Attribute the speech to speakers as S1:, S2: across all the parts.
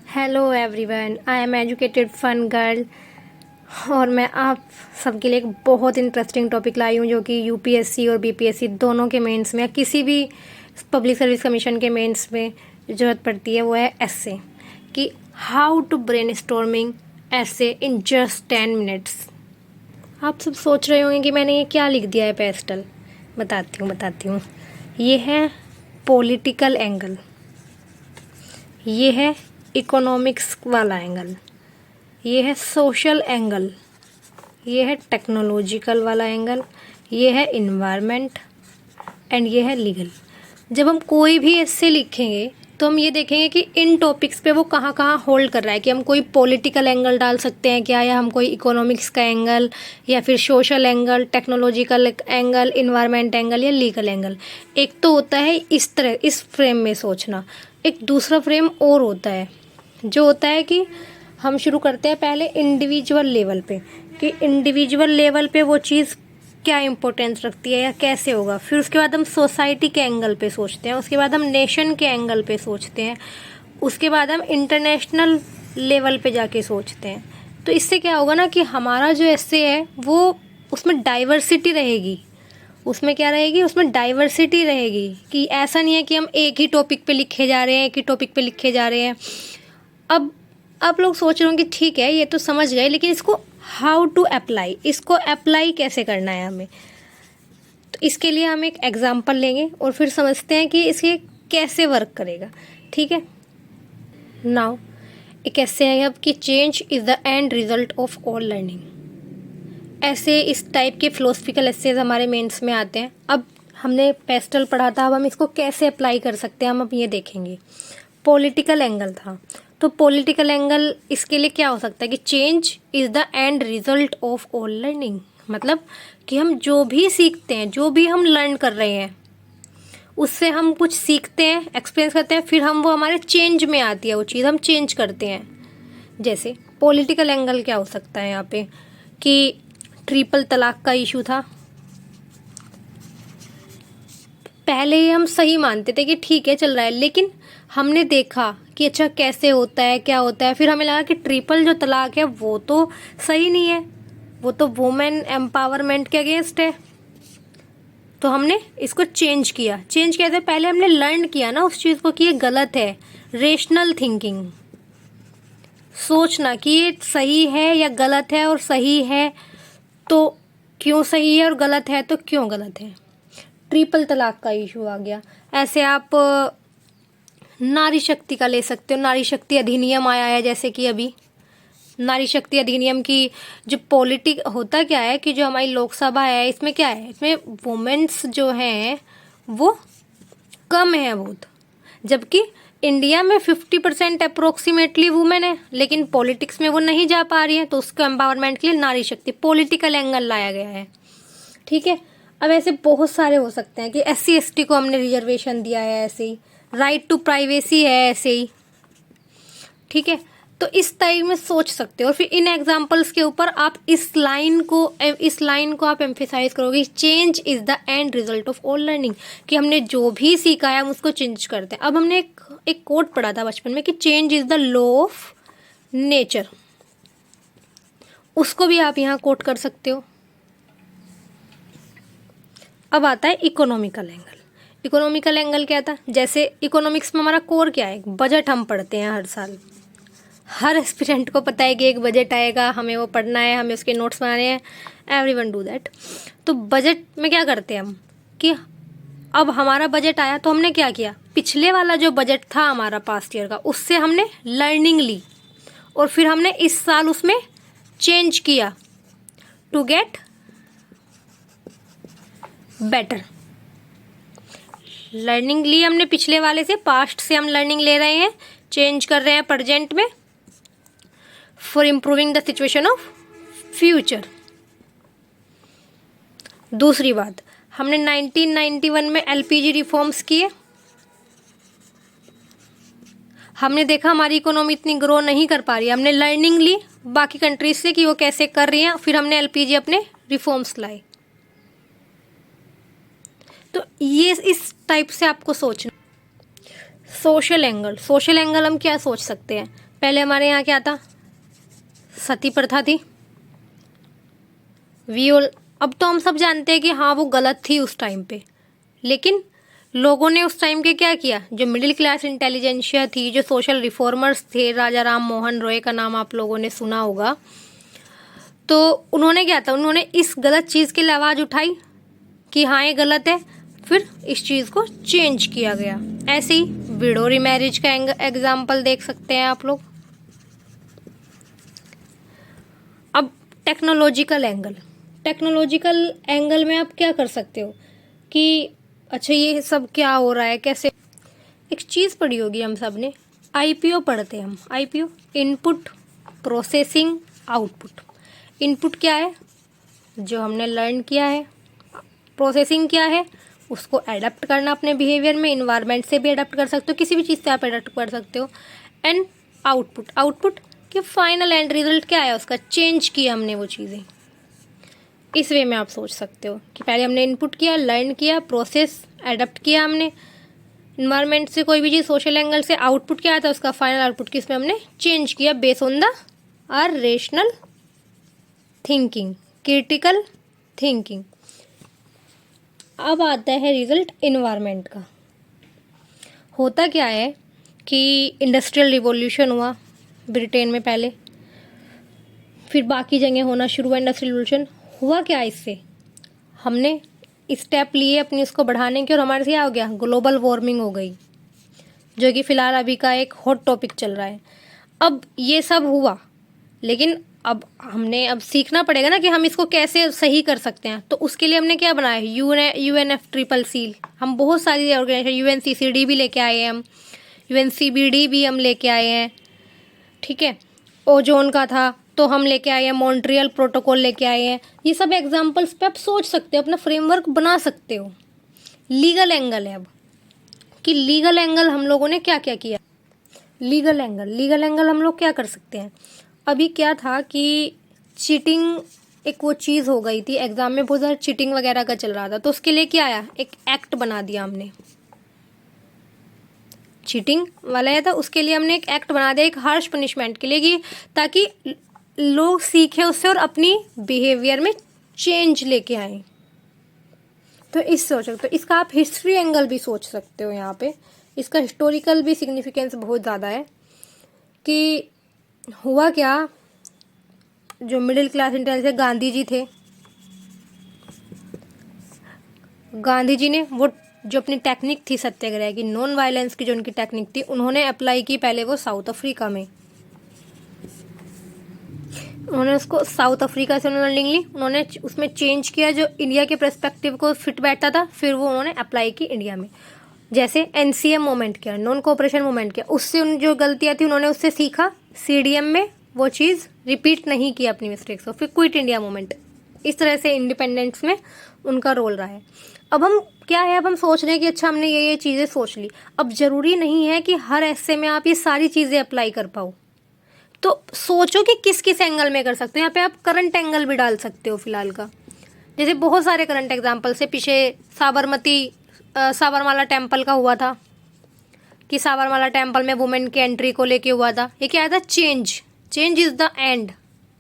S1: Hello everyone, I am educated fun girl और मैं आप सबके लिए एक बहुत इंटरेस्टिंग टॉपिक लाई हूँ जो कि यूपीएससी और बीपीएससी दोनों के मेंस में या किसी भी पब्लिक सर्विस कमीशन के मेंस में ज़रूरत पड़ती है। वो है एस्से कि how to brainstorming essay in just 10 minutes. आप सब सोच रहे होंगे कि मैंने ये क्या लिख दिया है पेस्टल। बताती हूँ। ये है पॉलिटिकल एंगल, ये है इकोनॉमिक्स वाला एंगल, ये है सोशल एंगल, ये है टेक्नोलॉजिकल वाला एंगल, ये है इन्वायरमेंट एंड ये है लीगल। जब हम कोई भी ऐसे लिखेंगे तो हम ये देखेंगे कि इन टॉपिक्स पे वो कहाँ कहाँ होल्ड कर रहा है, कि हम कोई पॉलिटिकल एंगल डाल सकते हैं क्या, या हम कोई इकोनॉमिक्स का एंगल, या फिर social angle, technological angle, environment angle या लीगल एंगल। एक तो होता है इस तरह इस फ्रेम में सोचना, एक दूसरा फ्रेम और होता है जो होता है कि हम शुरू करते हैं पहले इंडिविजुअल लेवल पे, कि इंडिविजुअल लेवल पे वो चीज़ क्या इम्पोर्टेंस रखती है या कैसे होगा। फिर उसके बाद हम सोसाइटी के एंगल पे सोचते हैं, उसके बाद हम नेशन के एंगल पे सोचते हैं, उसके बाद हम इंटरनेशनल लेवल पे जाके सोचते हैं। तो इससे क्या होगा ना कि हमारा जो एस्से है वो उसमें डाइवर्सिटी रहेगी। उसमें क्या रहेगी, उसमें डाइवर्सिटी रहेगी, कि ऐसा नहीं है कि हम एक ही टॉपिक पे लिखे जा रहे हैं, एक ही टॉपिक पे लिखे जा रहे हैं। अब आप लोग सोच रहे होंगे ठीक है ये तो समझ गए, लेकिन इसको हाउ टू अप्लाई, इसको अप्लाई कैसे करना है हमें। तो इसके लिए हम एक एग्जांपल लेंगे और फिर समझते हैं कि इसके कैसे वर्क करेगा। ठीक है, नाउ एक ऐसे है अब कि change is the end result of all learning. ऐसे इस टाइप के फिलोसफिकल एसेज हमारे मेंस में आते हैं। अब हमने पेस्टल पढ़ा था, अब हम इसको कैसे अप्लाई कर सकते हैं हम अब ये देखेंगे। पॉलिटिकल एंगल था, तो पॉलिटिकल एंगल इसके लिए क्या हो सकता है कि change is the end result of all learning. मतलब कि हम जो भी सीखते हैं, जो भी हम लर्न कर रहे हैं, उससे हम कुछ सीखते हैं, एक्सपीरियंस करते हैं, फिर हम वो हमारे चेंज में आती है वो चीज़, हम चेंज करते हैं। जैसे पॉलिटिकल एंगल क्या हो सकता है यहाँ पे कि ट्रिपल तलाक का इशू था। पहले ही हम सही मानते थे कि ठीक है चल रहा है, लेकिन हमने देखा कि अच्छा कैसे होता है, क्या होता है, फिर हमें लगा कि ट्रिपल जो तलाक है वो तो सही नहीं है, वो तो वुमेन एम्पावरमेंट के अगेंस्ट है। तो हमने इसको चेंज किया था। पहले हमने लर्न किया ना उस चीज़ को कि ये गलत है। रेशनल थिंकिंग, सोचना कि ये सही है या गलत है, और सही है तो क्यों सही है और गलत है तो क्यों गलत है। ट्रिपल तलाक का इशू आ गया। ऐसे आप नारी शक्ति का ले सकते हो, नारी शक्ति अधिनियम आया है, जैसे कि अभी नारी शक्ति अधिनियम की जो पॉलिटिक होता क्या है कि जो हमारी लोकसभा है इसमें क्या है, इसमें वुमेन्स जो हैं वो कम है बहुत, जबकि इंडिया में 50% अप्रोक्सीमेटली वुमेन है, लेकिन पॉलिटिक्स में वो नहीं जा पा रही है। तो उसको एम्पावरमेंट के लिए नारी शक्ति पॉलिटिकल एंगल लाया गया है। ठीक है, अब ऐसे बहुत सारे हो सकते हैं कि SC ST को हमने रिजर्वेशन दिया है, ऐसे ही राइट टू प्राइवेसी है, ऐसे ही। ठीक है, तो इस टाइप में सोच सकते हो, और फिर इन एग्जांपल्स के ऊपर आप इस लाइन को आप एम्फेसाइज करोगे, change is the end result of all learning, कि हमने जो भी सीखा है हम उसको चेंज करते हैं। अब हमने एक कोट पढ़ा था बचपन में कि change is the law of nature, उसको भी आप यहाँ कोट कर सकते हो। अब आता है इकोनॉमिकल एंगल। इकोनॉमिकल एंगल क्या था, जैसे इकोनॉमिक्स में हमारा कोर क्या है, बजट हम पढ़ते हैं हर साल। हर एस्पिरेंट को पता है कि एक बजट आएगा, हमें वो पढ़ना है, हमें उसके नोट्स बनाने हैं, एवरीवन डू दैट। तो बजट में क्या करते हैं हम कि अब हमारा बजट आया तो हमने क्या किया, पिछले वाला जो बजट था हमारा पास्ट ईयर का, उससे हमने लर्निंग ली और फिर हमने इस साल उसमें चेंज किया टू गेट बेटर। लर्निंग ली हमने पिछले वाले से, पास्ट से हम लर्निंग ले रहे हैं, चेंज कर रहे हैं प्रेजेंट में for improving the situation of future. दूसरी बात, हमने 1991 में LPG रिफॉर्म्स किए। हमने देखा हमारी इकोनॉमी इतनी ग्रो नहीं कर पा रही है, हमने लर्निंग ली बाकी कंट्रीज से कि वो कैसे कर रही हैं, फिर हमने LPG अपने रिफॉर्म्स लाए। तो ये इस टाइप से आपको सोचना। सोशल एंगल हम क्या सोच सकते हैं, पहले हमारे यहाँ क्या था, सती प्रथा थी। अब तो हम सब जानते हैं कि हाँ वो गलत थी उस टाइम पे, लेकिन लोगों ने उस टाइम के क्या किया, जो मिडिल क्लास इंटेलिजेंशिया थी, जो सोशल रिफॉर्मर्स थे, राजा राम मोहन रॉय का नाम आप लोगों ने सुना होगा, तो उन्होंने क्या था, उन्होंने इस गलत चीज़ के लिए आवाज़ उठाई कि हाँ ये गलत है, फिर इस चीज़ को चेंज किया गया। ऐसे ही विडो रीमैरिज का एग्जाम्पल देख सकते हैं आप लोग। अब टेक्नोलॉजिकल एंगल में आप क्या कर सकते हो कि अच्छा ये सब क्या हो रहा है, कैसे। एक चीज़ पढ़ी होगी हम सब ने, आईपीओ पढ़ते हैं हम, IPO, input processing output. Input क्या है, जो हमने लर्न किया है। प्रोसेसिंग क्या है, उसको एडाप्ट करना अपने बिहेवियर में, इन्वायरमेंट से भी एडाप्ट कर सकते हो, किसी भी चीज़ से आप एडाप्ट कर सकते हो। एंड आउटपुट कि फाइनल एंड रिजल्ट क्या है उसका, चेंज किया हमने वो चीज़ें। इस वे में आप सोच सकते हो कि पहले हमने इनपुट किया, लर्न किया, प्रोसेस एडाप्ट किया हमने इन्वायरमेंट से कोई भी चीज़, सोशल एंगल से। आउटपुट क्या आता है उसका, फाइनल आउटपुट किसमें हमने चेंज किया, base on the our rational thinking, critical thinking. अब आता है रिजल्ट इन्वायरमेंट का। होता क्या है कि इंडस्ट्रियल रिवॉल्यूशन हुआ ब्रिटेन में पहले, फिर बाकी जगह होना शुरू हुआ इंडस्ट्रियल रिवॉल्यूशन। हुआ क्या, इससे हमने स्टेप लिए अपनी उसको बढ़ाने के, और हमारे से क्या हो गया, ग्लोबल वार्मिंग हो गई, जो कि फ़िलहाल अभी का एक हॉट टॉपिक चल रहा है। अब ये सब हुआ, लेकिन अब हमने सीखना पड़ेगा ना कि हम इसको कैसे सही कर सकते हैं। तो उसके लिए हमने क्या बनाया, UNFCCC। हम बहुत सारी ऑर्गेनाइजेशन, UNCCD भी लेके आए हैं हम, UNCBD भी हम लेके आए हैं, ठीक है। ओजोन का था तो हम लेके आए हैं, मॉन्ट्रियल प्रोटोकॉल लेके आए हैं। ये सब एग्जाम्पल्स पे आप सोच सकते हो, अपना फ्रेमवर्क बना सकते हो। लीगल एंगल है अब, कि लीगल एंगल हम लोगों ने क्या क्या किया। लीगल एंगल हम लोग क्या कर सकते हैं। अभी क्या था कि चीटिंग एक वो चीज़ हो गई थी, एग्जाम में बहुत ज़्यादा चीटिंग वगैरह का चल रहा था, तो उसके लिए क्या आया, एक एक्ट बना दिया हमने, चीटिंग वाला है, तो उसके लिए हमने एक एक्ट बना दिया, एक हार्श पनिशमेंट के लिए, कि ताकि लोग सीखें उससे और अपनी बिहेवियर में चेंज लेके आए। तो इस सोच सकते हो, इसका आप हिस्ट्री एंगल भी सोच सकते हो। यहाँ पे इसका हिस्टोरिकल भी सिग्निफिकेंस बहुत ज़्यादा है कि हुआ क्या, जो middle class intelligence Gandhi ji थे, गांधी जी ने वो जो अपनी टेक्निक थी सत्याग्रह की, नॉन वायलेंस की जो उनकी टेक्निक थी, उन्होंने अप्लाई की पहले वो साउथ अफ्रीका में। उन्होंने उसको साउथ अफ्रीका से उन्होंने लिंक ली, उन्होंने उसमें चेंज किया जो इंडिया के पर्सपेक्टिव को फिट बैठता था, फिर वो उन्होंने अप्लाई की इंडिया में। जैसे NCM मूवमेंट किया, नॉन कोऑपरेशन मूवमेंट किया, उससे उन जो गलतियाँ थी उन्होंने उससे सीखा, CDM में वो चीज़ रिपीट नहीं की अपनी मिस्टेक्स को, फिर क्विट इंडिया मूवमेंट। इस तरह से इंडिपेंडेंस में उनका रोल रहा है। अब हम क्या है, अब हम सोच रहे हैं कि अच्छा हमने ये चीज़ें सोच ली। अब ज़रूरी नहीं है कि हर ऐसे में आप ये सारी चीज़ें अप्लाई कर पाओ, तो सोचो कि किस किस एंगल में कर सकते हो। यहाँ पे आप करंट एंगल भी डाल सकते हो फिलहाल का, जैसे बहुत सारे करंट एग्जाम्पल से। पीछे साबरमाला टेम्पल का हुआ था कि साबरमाला टेम्पल में वुमेन की एंट्री को लेके हुआ था। ये क्या था, change is the end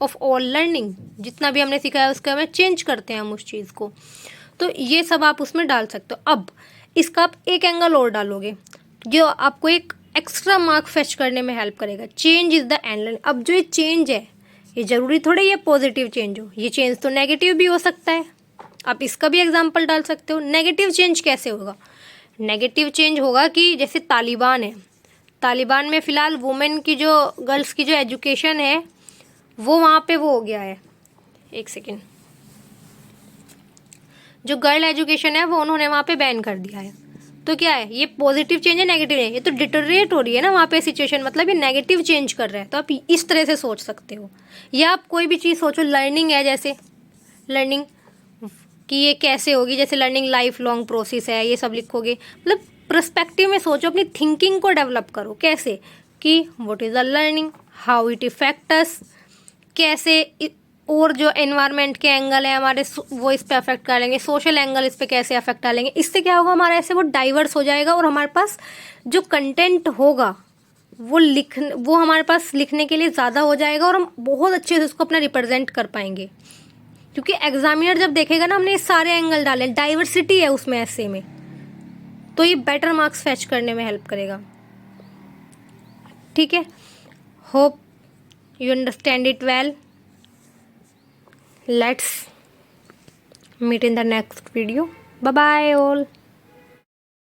S1: of all learning. जितना भी हमने सीखा है उसके हमें चेंज करते हैं हम उस चीज़ को, तो ये सब आप उसमें डाल सकते हो। अब इसका आप एक एंगल और डालोगे जो आपको एक एक्स्ट्रा मार्क फेच करने में हेल्प करेगा, चेंज इज़ द एंड। अब जो ये चेंज है, ये ज़रूरी थोड़ा ये पॉजिटिव चेंज हो, ये चेंज तो नेगेटिव भी हो सकता है। आप इसका भी एग्जांपल डाल सकते हो। नेगेटिव चेंज कैसे होगा, नेगेटिव चेंज होगा कि जैसे तालिबान है, तालिबान में फ़िलहाल वुमेन की जो, गर्ल्स की जो एजुकेशन है वो वहाँ पे वो हो गया है, एक सेकेंड, जो गर्ल एजुकेशन है वो उन्होंने वहाँ पे बैन कर दिया है। तो क्या है, ये पॉजिटिव चेंज है नेगेटिव है, ये तो डिटोरेट हो रही है ना वहाँ पे सिचुएशन, मतलब ये नेगेटिव चेंज कर रहा है। तो आप इस तरह से सोच सकते हो। या आप कोई भी चीज़ सोचो, लर्निंग है, जैसे लर्निंग कि ये कैसे होगी, जैसे लर्निंग लाइफ लॉन्ग प्रोसेस है, ये सब लिखोगे। मतलब पर्सपेक्टिव में सोचो, अपनी थिंकिंग को डेवलप करो। कैसे कि what is the learning, how it effect us, कैसे, और जो एनवायरनमेंट के एंगल है हमारे वो इस पे अफेक्ट डालेंगे, सोशल एंगल इस पे कैसे अफेक्ट डालेंगे। इससे क्या होगा, हमारा ऐसे वो डाइवर्स हो जाएगा और हमारे पास जो कंटेंट होगा वो हमारे पास लिखने के लिए ज़्यादा हो जाएगा और हम बहुत अच्छे से उसको अपना रिप्रेजेंट कर पाएंगे। क्योंकि एग्जामिनर जब देखेगा ना हमने ये सारे एंगल डाले, डाइवर्सिटी है उसमें ऐसे में, तो ये बेटर मार्क्स फैच करने में हेल्प करेगा। ठीक है, hope you understand it well. Let's meet in the next video. Bye bye all.